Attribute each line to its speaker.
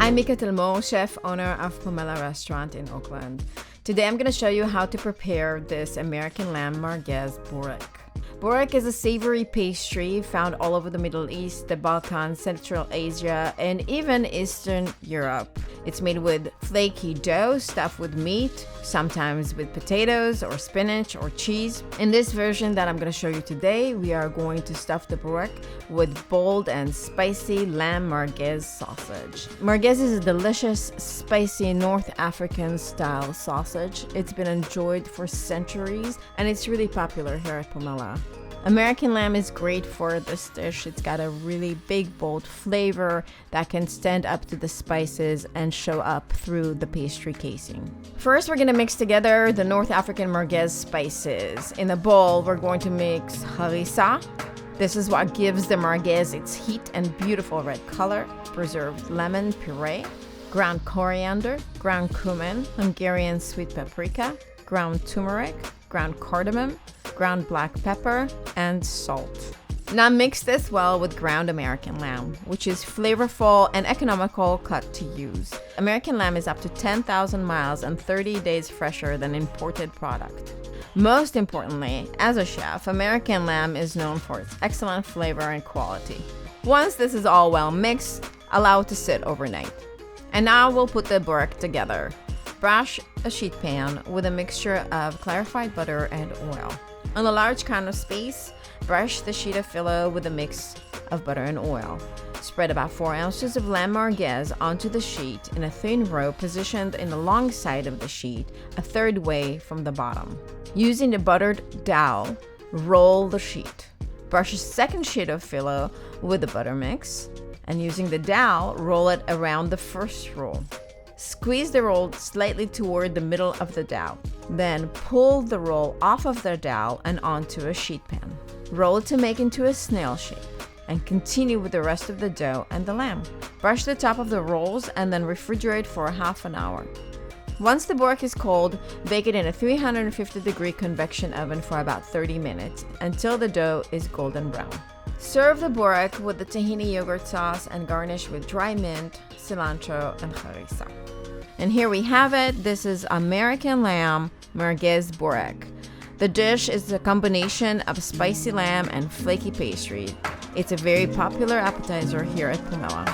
Speaker 1: I'm Mica Talmor, chef owner of Pomella restaurant in Oakland. Today I'm going to show you how to prepare this American Lamb Merguez Bourek. Bourek is a savory pastry found all over the Middle East, the Balkans, Central Asia, and even Eastern Europe. It's made with flaky dough stuffed with meat, sometimes with potatoes or spinach or cheese. In this version that I'm going to show you today, we are going to stuff the Bourek with bold and spicy lamb merguez sausage. Merguez is a delicious, spicy North African style sausage. It's been enjoyed for centuries and it's really popular here at Pomella. American lamb is great for this dish. It's got a really big, bold flavor that can stand up to the spices and show up through the pastry casing. First, we're going to mix together the North African merguez spices. In a bowl, we're going to mix harissa. This is what gives the merguez its heat and beautiful red color. Preserved lemon puree, ground coriander, ground cumin, Hungarian sweet paprika, ground turmeric, ground cardamom, ground black pepper, and salt. Now mix this well with ground American lamb, which is flavorful and economical cut to use. American lamb is up to 10,000 miles and 30 days fresher than imported product. Most importantly, as a chef, American lamb is known for its excellent flavor and quality. Once this is all well mixed, allow it to sit overnight. And now we'll put the Bourek together. Brush a sheet pan with a mixture of clarified butter and oil. On a large counter space, brush the sheet of phyllo with a mix of butter and oil. Spread about 4 ounces of lamb merguez onto the sheet in a thin row positioned in the long side of the sheet, a third way from the bottom. Using the buttered dowel, roll the sheet. Brush a second sheet of phyllo with the butter mix, and using the dowel, roll it around the first roll. Squeeze the roll slightly toward the middle of the dowel. Then pull the roll off of the dowel and onto a sheet pan. Roll it to make into a snail shape and continue with the rest of the dough and the lamb. Brush the top of the rolls and then refrigerate for half an hour. Once the Bourek is cold, bake it in a 350-degree convection oven for about 30 minutes until the dough is golden brown. Serve the Bourek with the tahini-yogurt sauce and garnish with dry mint, cilantro, and harissa. And here we have it. This is American Lamb Merguez Bourek. The dish is a combination of spicy lamb and flaky pastry. It's a very popular appetizer here at Pomella.